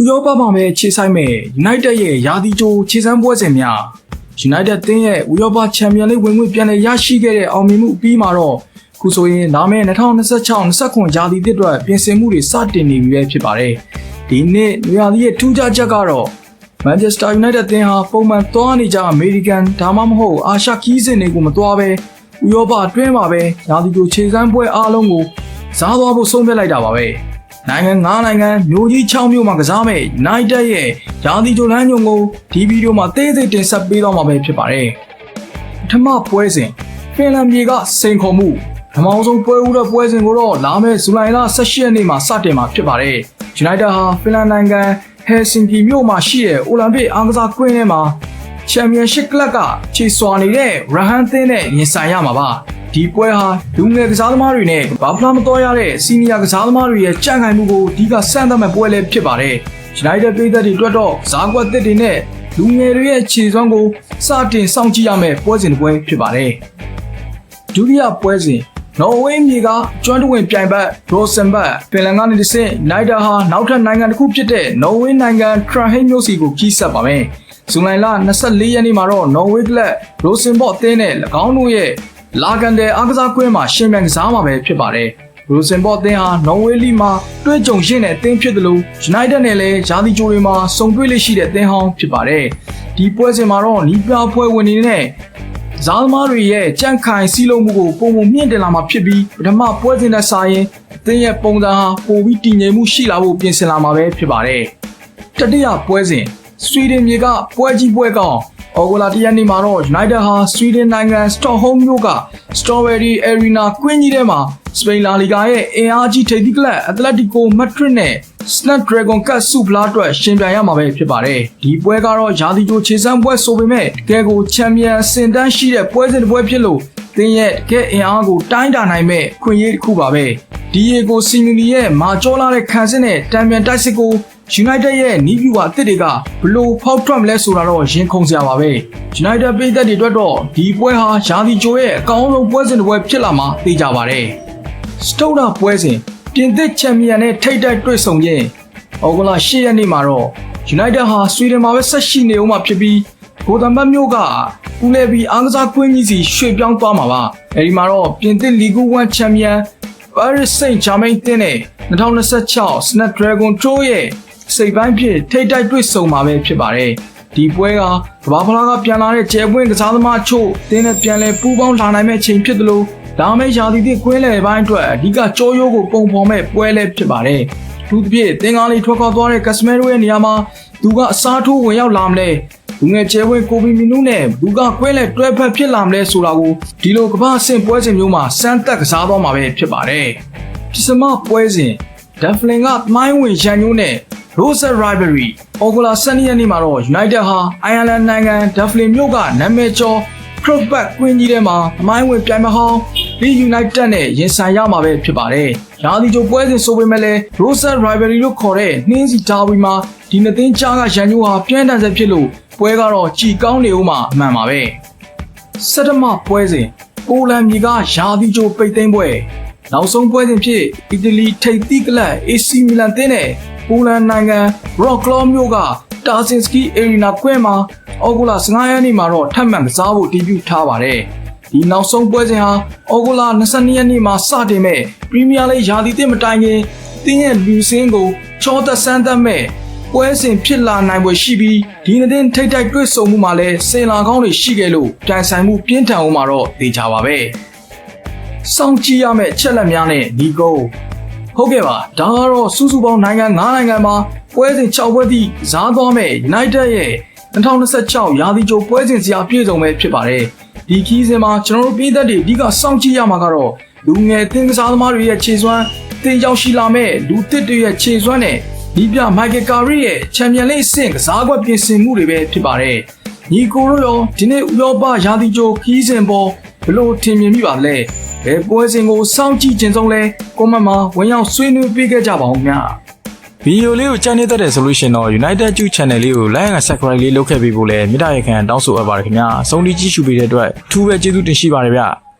ရောပမှာပဲခြေဆိုင်မဲ့ United ရဲ့ရာသီကြိုခြေစမ်းပွဲစဉ်များ United တင်းရဲ့ဥရောပချန်ပီယံလိဂ်ဝင်ခွင့်ပြန်လည်ရရှိခဲ့တဲ့အောင်မြင်မှုအပြီးမှာတော့ခုဆိုရင်လာမယ့်2026-29ရာသီသစ်အတွက်ပြင်ဆင်မှုတွေစတင်နေပြီပဲဖြစ်ပါတယ်။ဒီနှစ်နွေရာသီရဲ့ထူးခြားချက်ကတော့ Manchester United တင်းဟာပုံမှန်သွားနေကြအမေရိကန်ဒါမှမဟုတ်အာရှခီးစဉ်တွေကိုမသွားဘဲဥရောပအတွင်းမှာပဲရာသီကြိုခြေစမ်းပွဲအားလုံးကိုစားသွားဖို့ဆုံးဖြတ်လိုက်တာပါပဲ။နိုင်ငံ9နိုင်ငံမျိုးကြီး6မျိုးမှာကစားမဲ့ United ရဲ့ရာသီကြိုလမ်းညွှန်ကိုဒီဗီဒီယိုမှာသေးသေးတင်ဆက်ပေးသွားမှာပဲဖြစ်ပါတယ်။ပထမပွဲစဉ်ဖင်လန်ပြည်ကစိန်ခေါ်မှုပထမဆုံးပွဲဦးတဲ့ပွဲစဉ်ကိုတော့လာမယ့်ဇူလိုင်လ18ရက်နေ့မှာစတင်မှာဖြစ်ပါတယ်။ United ဟာဖင်လန်နိုင်ငံဟယ်ဆင်ကီမြို့မှာရှိတဲ့အိုလံပစ်အားကစားကွင်းထဲမှာချန်ပီယံရှစ်ကလပ်ကခြေစွာနေတဲ့ရဟန်သင်းနဲ့ရင်ဆိုင်ရမှာပါ။ဒီပွဲဟာလူငယ်ကစားသမားတွေနဲ့ဘာဖလားမတော်ရတဲ့စီနီယာကစားသမားတွေရဲ့ကြံ့ခိုင်မှုကိုဒီကစမ်းသပ်မဲ့ပွဲလည်းဖြစ်ပါတယ်။ United ပြည်သက်တွေအတွက်တော့ဇာကွက်သစ်တွေနဲ့လူငယ်တွေရဲ့ခြေစွမ်းကိုစတင်စောင့်ကြည့်ရမယ့်ပွဲစဉ်တစ်ပွဲဖြစ်ပါတယ်။ဒုတိယပွဲစဉ်နော်ဝေးမြေကကျွမ်းတဝင်ပြိုင်ဘက်ရိုဆန်ဘတ်ဖင်လန်ကနေတစ်ဆင့်နိုင်တာဟာနောက်ထပ်နိုင်ငံတစ်ခုဖြစ်တဲ့နော်ဝေးနိုင်ငံထရန်ဟိတ်မြို့စီကိုကြီးဆက်ပါမယ်။ဇူလိုင်လ24ရက်နေ့မှာတော့နော်ဝေးကလပ်ရိုဆန်ဘော့အသင်းနဲ့၎င်းတို့ရဲ့လာကန်တယ်အားကစားကွင်းမှာရှင်ပြိုင်ကစားမှာပဲဖြစ်ပါတယ်။ရိုဆန်ဘော့အသင်းဟာနော်ဝေးလီမှာတွေ့ကြုံရင့်တဲ့အသင်းဖြစ်တယ်လို့ United နဲ့လည်းရာသီကြိုတွေမှာစုံတွေ့လိမ့်ရှိတဲ့အသင်းဟောင်းဖြစ်ပါတယ်။ဒီပွဲစဉ်မှာတော့နီးပြပွဲဝင်နေတဲ့ဇာသမားတွေရဲ့ကြန့်ခိုင်စီးလုံးမှုကိုပုံပုံမြင့်တင်လာမှာဖြစ်ပြီးပထမပွဲစဉ်နဲ့စာရင်အသင်းရဲ့ပုံစံဟာပိုပြီးတည်ငြိမ်မှုရှိလာဖို့ပြင်ဆင်လာမှာပဲဖြစ်ပါတယ်။တတိယပွဲစဉ်ဆွီဒင်မြေကပွဲကြီးပွဲကောင်အော်ဂိုလာတရက်နေ့မှာတော့ United ဟာဆွီဒင်နိုင်ငံစတော့ဟုမ်းမြို့က Strawberry Arena ကွင်းကြီးထဲမှာစပိန်လာလီဂါရဲ့အင်အားကြီးထိပ်သီးကလပ် Atletico Madrid နဲ့ Snapdragon Cup ဆုဖလားအတွက်ရှင်ပြိုင်ရမှာပဲဖြစ်ပါတယ်။ဒီပွဲကတော့ရာသီကြိုခြေစမ်းပွဲဆိုပေမဲ့တကယ်ကိုချန်ပီယံစင်တန်းရှိတဲ့ပွဲစဉ်တစ်ပွဲဖြစ်လို့သင်ရဲ့တကယ်အင်အားကိုတိုင်းတာနိုင်မဲ့ခွင့်ရတစ်ခုပါပဲ။ဒီယေကိုစီမီလီရဲ့မာကျောလာတဲ့ခံစစ်နဲ့တံပြန်တိုက်စစ်ကို United ရဲ့နီးပြူပါအသစ်တွေကဘလို့ဖောက်ထွက်မလဲဆိုတာတော့ရင်ခုန်စရာပါပဲ။ United ပြည်သက်တွေအတွက်တော့ဒီပွဲဟာရာသီကြိုရဲ့အကောင်းဆုံးပွဲစဉ်တစ်ပွဲဖြစ်လာမှာသိကြပါတယ်။ စတုဒ္ဓပွဲစဉ်ပြင်သစ်ချန်ပီယံနဲ့ထိပ်တိုက်တွေ့ဆုံခြင်းဩဂုတ်လ10ရက်နေ့မှာတော့ United ဟာဆွီဒင်မှာပဲဆက်ရှိနေအောင်မှာဖြစ်ပြီးဂိုသမ်ဘတ်မြို့ကဦးလဲပြီးအားကစားကွင်းကြီးစီရွှေ့ပြောင်းသွားမှာပါအဲဒီမှာတော့ပြင်သစ်လီဂူ1ချန်ပီယံ Paris Saint-Germain တင်းနဲ့2026 Snapdragon တို့ရဲ့စိတ်ပိုင်းဖြစ်ထိပ်တိုက်တွေ့ဆုံမှာပဲဖြစ်ပါတယ်ဒီပွဲကကမ္ဘာဖလားကပြန်လာတဲ့ကျဲပွင့်ကစားသမားချို့တင်းနဲ့ပြန်လဲပူးပေါင်းလာနိုင်မဲ့ချိန်ဖြစ်တယ်လို့ဒါမဲ့ရာသီသစ်ကွင်းလယ်ပိုင်းအတွက်အဓိကကြောရိုးကိုပုံဖော်မဲ့ပွဲလည်းဖြစ်ပါတယ်။သူတစ်ပြည့်သင်္ကားလေးထွက်ခွာသွားတဲ့ကက်စမဲရိုရဲ့နေရာမှာသူကအစားထိုးဝင်ရောက်လာမလဲလူငယ်ကျဲဝဲကိုဘီမီနူးနဲ့သူကကွင်းလယ်တွဲဖက်ဖြစ်လာမလဲဆိုတာကိုဒီလိုကမ္ဘာအဆင့်ပွဲစဉ်မျိုးမှာစမ်းသပ်ကစားသွားမှာပဲဖြစ်ပါတယ်။ပစ္စမပွဲစဉ်ဒက်ဖလင်ကမိုင်းဝင်ရန်ညိုးနဲ့ Rose Rivalry အော်ဂိုလာ12ရက်နေ့မှာတော့ United ဟာအိုင်ယာလန်နိုင်ငံဒက်ဖလင်မြို့ကနာမည်ကျော်Crockback ကွင်းကြီးထဲမှာအမိုင်းဝင်ပြိုင်မဟောင်း Leeds United နဲ့ရင်ဆိုင်ရမှာပဲဖြစ်ပါတယ်။ရာသီကြိုပွဲစဉ်ဆိုပေမဲ့လည်း Rose Rivalry လို့ခေါ်တဲ့နှင်းစီဒါဝီမှာဒီနှစ်သင်းကြားကရန်ညိုးဟာပြင်းထန်ဆက်ဖြစ်လို့ပွဲကတော့ကြည်ကောင်းနေဦးမှာအမှန်ပါပဲ။ဆဋ္ဌမပွဲစဉ်ပိုလန်ပြည်ကရာသီကြိုပိတ်သိမ်းပွဲနောက်ဆုံးပွဲစဉ်ဖြစ်အီတလီထိပ်သီးကလပ် AC Milan တင်းနဲ့ပိုလန်နိုင်ငံ Wrocław မြို့က Tarczyński Arena ကွင်းမှာဩဂုတ်လ15ရက်နေ့မှာတော့ထပ်မံကစားဖို့တည်ပြုထားပါတယ်။ဒီနောက်ဆုံးပွဲစဉ်ဟာဩဂုတ်လ22ရက်နေ့မှာစတင်မဲ့ပရီးမီးယားလိဂ်ရာသီသစ်မတိုင်ခင်တင်းရဲ့လူစင်းကိုချောသက်ဆန်းသက်မဲ့ပွဲစဉ်ဖြစ်လာနိုင်ပွဲရှိပြီးဒီနှစ်တင်းထိပ်တိုက်တွေ့ဆုံမှုမှာလည်းစင်လာကောင်းတွေရှိခဲ့လို့ပြိုင်ဆိုင်မှုပြင်းထန်အောင်မှာတော့သိကြပါပဲ။စောင့်ကြည့်ရမယ့်ချက်လက်များနဲ့ဒီကုန်းဟုတ်ကဲ့ပါဒါကတော့စုစုပေါင်းနိုင်ငံ9နိုင်ငံမှာပွဲစဉ်6ပွဲထိကစားသွားမဲ့ United ရဲ့2026ရာသီကြိုပွဲစဉ်စရာပြည့်စုံပဲဖြစ်ပါတယ်ဒီခီးစဉ်မှာကျွန်တော်တို့ပြည်သက်တွေအဓိကစောင့်ကြည့်ရမှာကတော့လူငယ်သင်ကစားသမားတွေရဲ့ခြေစွမ်းတင်ရောက်ရှိလာမဲ့လူသစ်တွေရဲ့ခြေစွမ်းနဲ့ဒီပြမိုက်ကယ်ကာရီရဲ့ချန်ပီယံလိဂ်အဆင့်ကစားကွက်ပြင်ဆင်မှုတွေပဲဖြစ်ပါတယ်ညီကိုတို့ရောဒီနေ့ဥရောပရာသီကြိုခီးစဉ်ပေါ်ဘလို့ထင်မြင်မိပါလဲဘယ်ပွဲစဉ်ကိုစောင့်ကြည့်ခြင်းဆုံးလဲကွန်မန့်မှာဝင်ရောက်ဆွေးနွေးပေးခဲ့ကြပါဦးများဗီဒီယိုလေးကိုကြည့်နေတဲ့ဆိုလို့ရှိရင်တော့ United Juice Channel လေးကို like and subscribe လေးလုပ်ခဲ့ပေးဖို့လည်းမေတ္တာရပ်ခံတောင်းဆိုအပ်ပါတယ်ခင်ဗျာအဆုံးထိကြည့်ရှုပေးတဲ့အတွက်အထူးပဲကျေးဇူးတင်ရှိပါတယ်ဗျ